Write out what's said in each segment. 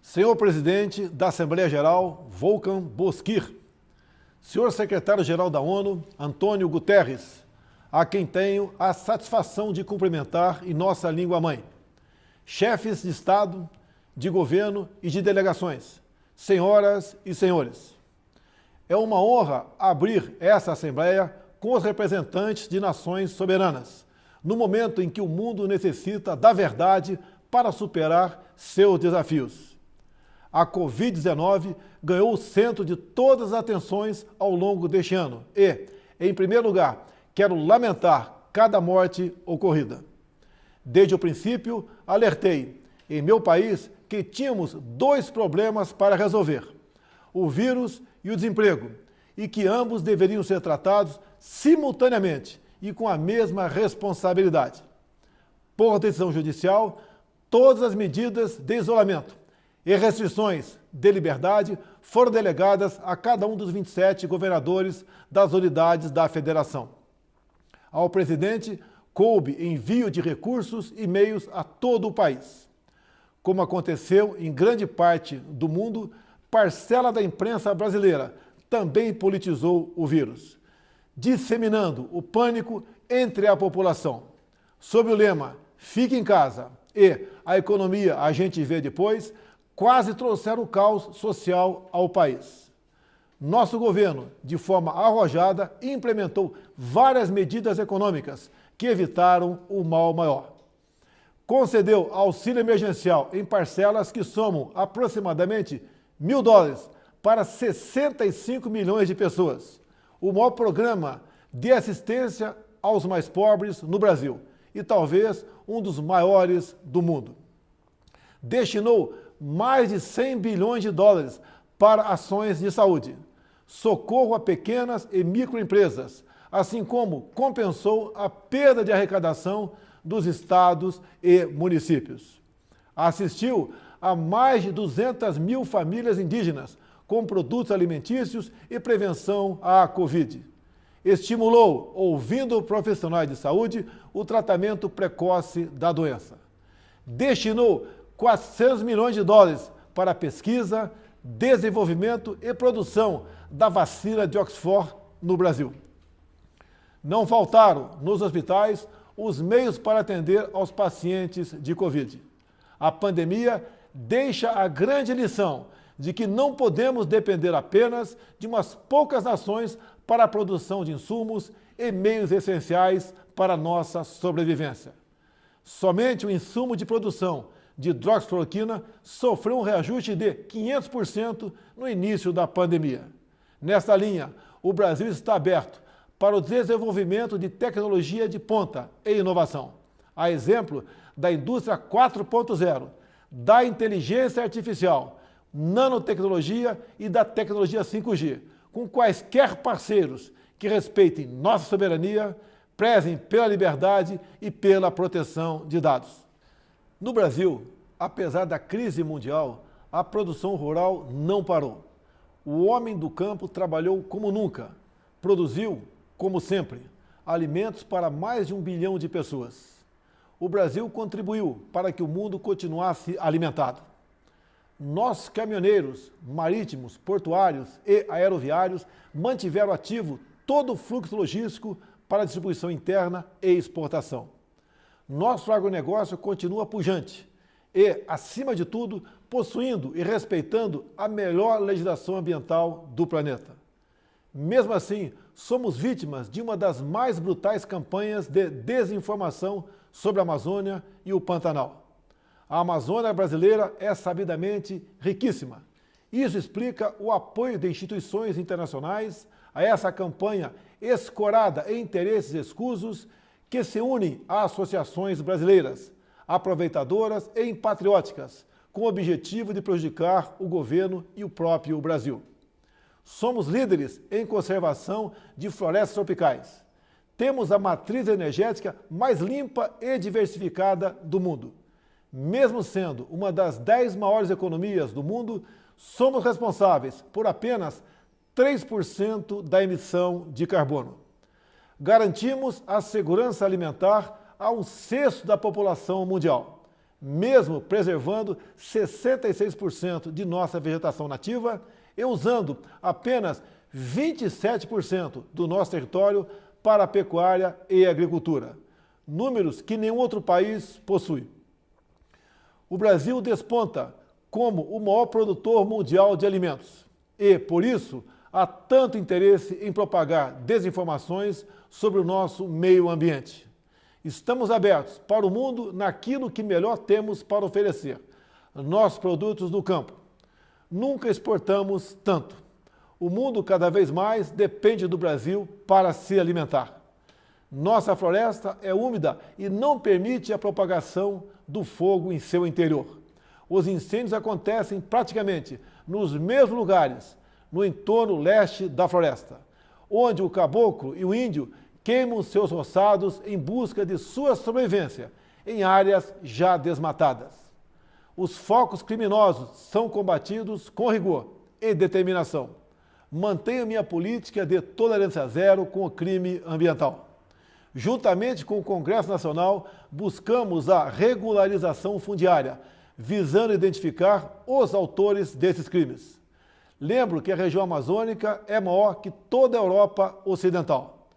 Senhor Presidente da Assembleia Geral, Volkan Bozkır, Senhor Secretário-Geral da ONU, Antônio Guterres, a quem tenho a satisfação de cumprimentar em nossa língua-mãe, chefes de Estado, de governo e de delegações, senhoras e senhores. É uma honra abrir essa Assembleia com os representantes de nações soberanas, no momento em que o mundo necessita da verdade para superar seus desafios. A Covid-19 ganhou o centro de todas as atenções ao longo deste ano e, em primeiro lugar, quero lamentar cada morte ocorrida. Desde o princípio, alertei, em meu país, que tínhamos dois problemas para resolver, o vírus e o desemprego, e que ambos deveriam ser tratados simultaneamente e com a mesma responsabilidade. Por decisão judicial, todas as medidas de isolamento e restrições de liberdade foram delegadas a cada um dos 27 governadores das unidades da federação. Ao presidente, coube envio de recursos e meios a todo o país. Como aconteceu em grande parte do mundo, parcela da imprensa brasileira também politizou o vírus, disseminando o pânico entre a população. Sob o lema "Fique em casa" e "A economia a gente vê depois", quase trouxeram o caos social ao país. Nosso governo, de forma arrojada, implementou várias medidas econômicas que evitaram o mal maior. Concedeu auxílio emergencial em parcelas que somam aproximadamente $1.000 para 65 milhões de pessoas, o maior programa de assistência aos mais pobres no Brasil e talvez um dos maiores do mundo. Destinou mais de $100 bilhões para ações de saúde, socorro a pequenas e microempresas, assim como compensou a perda de arrecadação dos estados e municípios. Assistiu a mais de 200 mil famílias indígenas com produtos alimentícios e prevenção à Covid. Estimulou, ouvindo profissionais de saúde, o tratamento precoce da doença. Destinou $400 milhões para a pesquisa, desenvolvimento e produção da vacina de Oxford no Brasil. Não faltaram, nos hospitais, os meios para atender aos pacientes de Covid. A pandemia deixa a grande lição de que não podemos depender apenas de umas poucas nações para a produção de insumos e meios essenciais para a nossa sobrevivência. Somente o insumo de produção de hidroxicloroquina sofreu um reajuste de 500% no início da pandemia. Nesta linha, o Brasil está aberto para o desenvolvimento de tecnologia de ponta e inovação, a exemplo da indústria 4.0, da inteligência artificial, nanotecnologia e da tecnologia 5G, com quaisquer parceiros que respeitem nossa soberania, prezem pela liberdade e pela proteção de dados. No Brasil, apesar da crise mundial, a produção rural não parou. O homem do campo trabalhou como nunca, produziu, como sempre, alimentos para mais de 1 bilhão de pessoas. O Brasil contribuiu para que o mundo continuasse alimentado. Nossos caminhoneiros marítimos, portuários e aeroviários mantiveram ativo todo o fluxo logístico para a distribuição interna e exportação. Nosso agronegócio continua pujante e, acima de tudo, possuindo e respeitando a melhor legislação ambiental do planeta. Mesmo assim, somos vítimas de uma das mais brutais campanhas de desinformação sobre a Amazônia e o Pantanal. A Amazônia brasileira é sabidamente riquíssima. Isso explica o apoio de instituições internacionais a essa campanha escorada em interesses escusos que se unem a associações brasileiras, aproveitadoras e patrióticas, com o objetivo de prejudicar o governo e o próprio Brasil. Somos líderes em conservação de florestas tropicais. Temos a matriz energética mais limpa e diversificada do mundo. Mesmo sendo uma das 10 maiores economias do mundo, somos responsáveis por apenas 3% da emissão de carbono. Garantimos a segurança alimentar a 1/6 da população mundial. mesmo preservando 66% de nossa vegetação nativa e usando apenas 27% do nosso território para a pecuária e agricultura, números que nenhum outro país possui. O Brasil desponta como o maior produtor mundial de alimentos e, por isso, há tanto interesse em propagar desinformações sobre o nosso meio ambiente. Estamos abertos para o mundo naquilo que melhor temos para oferecer, nossos produtos do campo. Nunca exportamos tanto. O mundo cada vez mais depende do Brasil para se alimentar. Nossa floresta é úmida e não permite a propagação do fogo em seu interior. Os incêndios acontecem praticamente nos mesmos lugares, no entorno leste da floresta, onde o caboclo e o índio queimam seus roçados em busca de sua sobrevivência em áreas já desmatadas. Os focos criminosos são combatidos com rigor e determinação. Mantenho minha política de tolerância zero com o crime ambiental. Juntamente com o Congresso Nacional, buscamos a regularização fundiária, visando identificar os autores desses crimes. Lembro que a região amazônica é maior que toda a Europa Ocidental.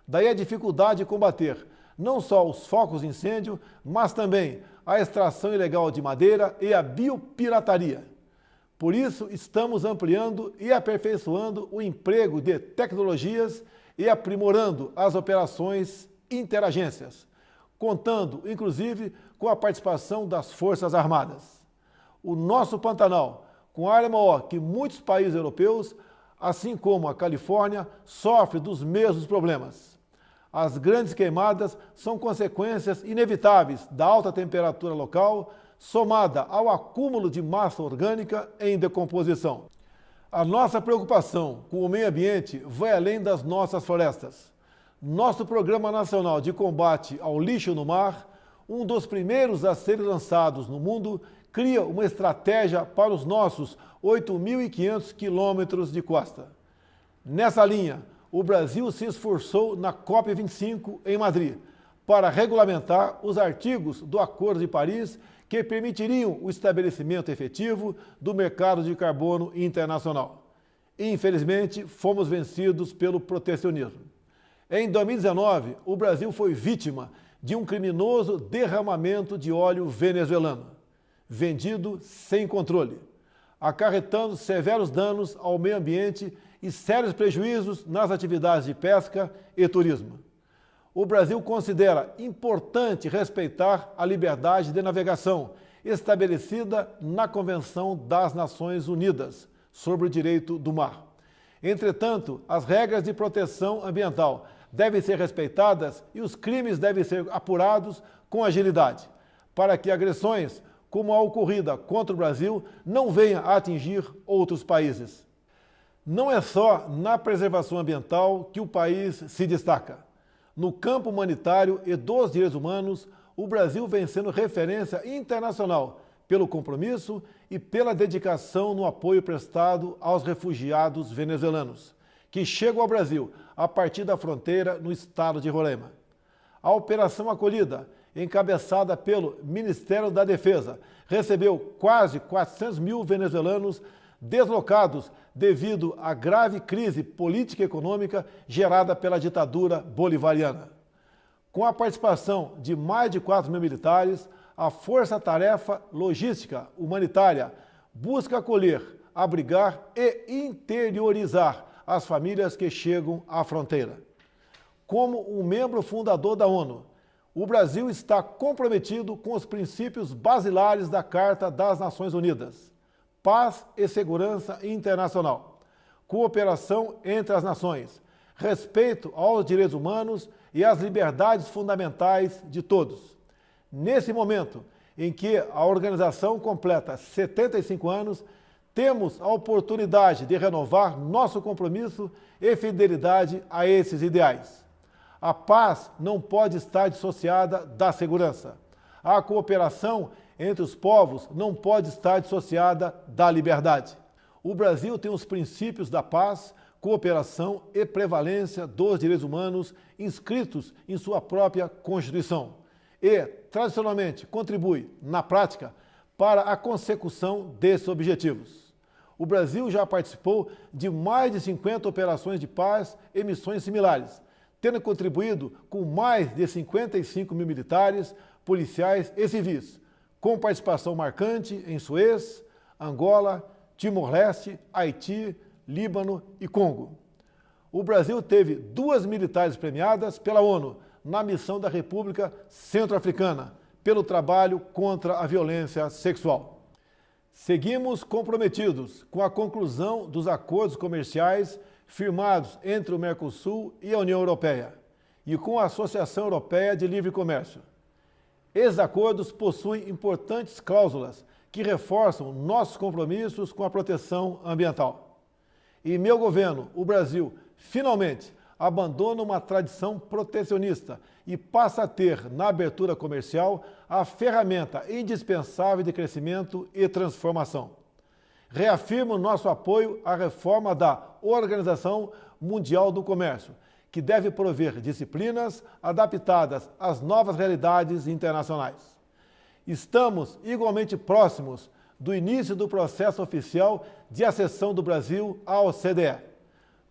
Daí a dificuldade de combater não só os focos de incêndio, mas também a extração ilegal de madeira e a biopirataria. Por isso, estamos ampliando e aperfeiçoando o emprego de tecnologias e aprimorando as operações interagências, contando, inclusive, com a participação das Forças Armadas. O nosso Pantanal, com área maior que muitos países europeus, assim como a Califórnia, sofre dos mesmos problemas. As grandes queimadas são consequências inevitáveis da alta temperatura local, somada ao acúmulo de massa orgânica em decomposição. A nossa preocupação com o meio ambiente vai além das nossas florestas. Nosso Programa Nacional de Combate ao Lixo no Mar, um dos primeiros a serem lançados no mundo, cria uma estratégia para os nossos 8.500 quilômetros de costa. Nessa linha, o Brasil se esforçou na COP25 em Madrid para regulamentar os artigos do Acordo de Paris que permitiriam o estabelecimento efetivo do mercado de carbono internacional. Infelizmente, fomos vencidos pelo protecionismo. Em 2019, o Brasil foi vítima de um criminoso derramamento de óleo venezuelano, vendido sem controle, acarretando severos danos ao meio ambiente e sérios prejuízos nas atividades de pesca e turismo. O Brasil considera importante respeitar a liberdade de navegação estabelecida na Convenção das Nações Unidas sobre o Direito do Mar. Entretanto, as regras de proteção ambiental devem ser respeitadas e os crimes devem ser apurados com agilidade, para que agressões como a ocorrida contra o Brasil não venham a atingir outros países. Não é só na preservação ambiental que o país se destaca. No campo humanitário e dos direitos humanos, o Brasil vem sendo referência internacional pelo compromisso e pela dedicação no apoio prestado aos refugiados venezuelanos, que chegam ao Brasil a partir da fronteira no estado de Roraima. A Operação Acolhida, encabeçada pelo Ministério da Defesa, recebeu quase 400 mil venezuelanos deslocados devido à grave crise política e econômica gerada pela ditadura bolivariana. Com a participação de mais de 4 mil militares, a Força-Tarefa Logística Humanitária busca acolher, abrigar e interiorizar as famílias que chegam à fronteira. Como um membro fundador da ONU, o Brasil está comprometido com os princípios basilares da Carta das Nações Unidas: paz e segurança internacional, cooperação entre as nações, respeito aos direitos humanos e às liberdades fundamentais de todos. Nesse momento em que a organização completa 75 anos, temos a oportunidade de renovar nosso compromisso e fidelidade a esses ideais. A paz não pode estar dissociada da segurança. A cooperação entre os povos não pode estar dissociada da liberdade. O Brasil tem os princípios da paz, cooperação e prevalência dos direitos humanos inscritos em sua própria Constituição. e, tradicionalmente, contribui, na prática, para a consecução desses objetivos. O Brasil já participou de mais de 50 operações de paz e missões similares, tendo contribuído com mais de 55 mil militares, policiais e civis, com participação marcante em Suez, Angola, Timor-Leste, Haiti, Líbano e Congo. O Brasil teve 2 militares premiadas pela ONU na missão da República Centro-Africana, pelo trabalho contra a violência sexual. Seguimos comprometidos com a conclusão dos acordos comerciais firmados entre o Mercosul e a União Europeia e com a Associação Europeia de Livre Comércio. Esses acordos possuem importantes cláusulas que reforçam nossos compromissos com a proteção ambiental. E meu governo, o Brasil, finalmente abandona uma tradição protecionista e passa a ter, na abertura comercial, a ferramenta indispensável de crescimento e transformação. Reafirmo nosso apoio à reforma da Organização Mundial do Comércio, que deve prover disciplinas adaptadas às novas realidades internacionais. Estamos igualmente próximos do início do processo oficial de acessão do Brasil à OCDE.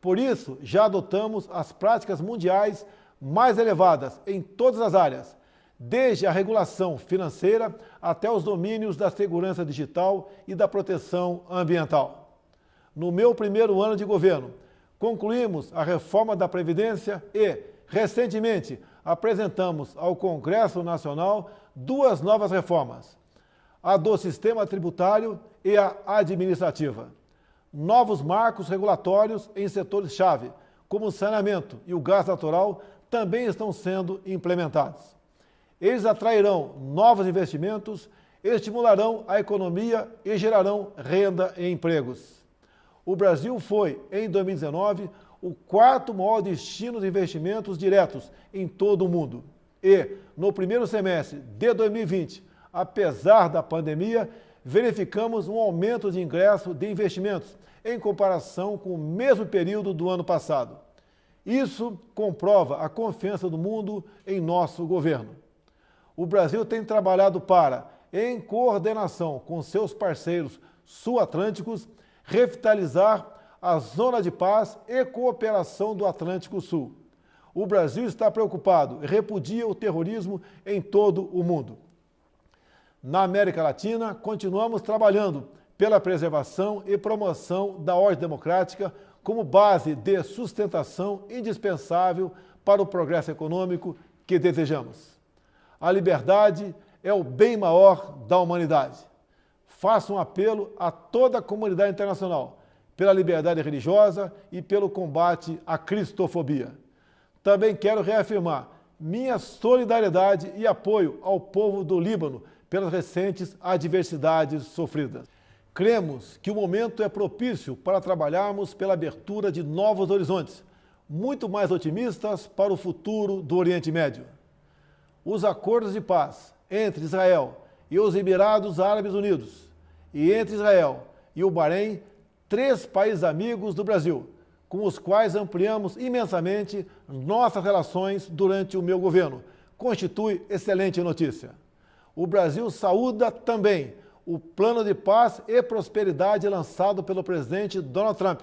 Por isso, já adotamos as práticas mundiais mais elevadas em todas as áreas, desde a regulação financeira até os domínios da segurança digital e da proteção ambiental. No meu primeiro ano de governo, concluímos a reforma da Previdência e, recentemente, apresentamos ao Congresso Nacional 2 novas reformas, a do sistema tributário e a administrativa. Novos marcos regulatórios em setores-chave, como o saneamento e o gás natural, também estão sendo implementados. Eles atrairão novos investimentos, estimularão a economia e gerarão renda e empregos. O Brasil foi, em 2019, o 4º maior destino de investimentos diretos em todo o mundo. E, no primeiro semestre de 2020, apesar da pandemia, verificamos um aumento de ingresso de investimentos em comparação com o mesmo período do ano passado. Isso comprova a confiança do mundo em nosso governo. O Brasil tem trabalhado para, em coordenação com seus parceiros sul-atlânticos, revitalizar a zona de paz e cooperação do Atlântico Sul. O Brasil está preocupado e repudia o terrorismo em todo o mundo. Na América Latina, continuamos trabalhando pela preservação e promoção da ordem democrática como base de sustentação indispensável para o progresso econômico que desejamos. A liberdade é o bem maior da humanidade. Faço um apelo a toda a comunidade internacional pela liberdade religiosa e pelo combate à cristofobia. Também quero reafirmar minha solidariedade e apoio ao povo do Líbano pelas recentes adversidades sofridas. Cremos que o momento é propício para trabalharmos pela abertura de novos horizontes, muito mais otimistas para o futuro do Oriente Médio. Os acordos de paz entre Israel e os Emirados Árabes Unidos e entre Israel e o Bahrein, 3 países amigos do Brasil, com os quais ampliamos imensamente nossas relações durante o meu governo, constitui excelente notícia. O Brasil saúda também o plano de paz e prosperidade lançado pelo presidente Donald Trump,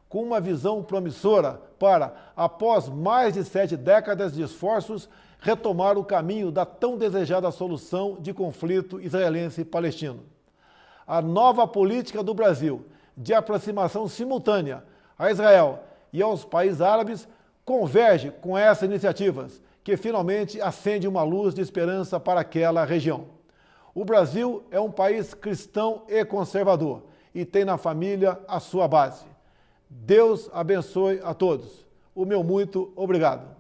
com uma visão promissora para, após mais de 7 décadas de esforços, retomar o caminho da tão desejada solução de conflito israelense-palestino. A nova política do Brasil de aproximação simultânea a Israel e aos países árabes converge com essas iniciativas, que finalmente acende uma luz de esperança para aquela região. O Brasil é um país cristão e conservador e tem na família a sua base. Deus abençoe a todos. O meu muito obrigado.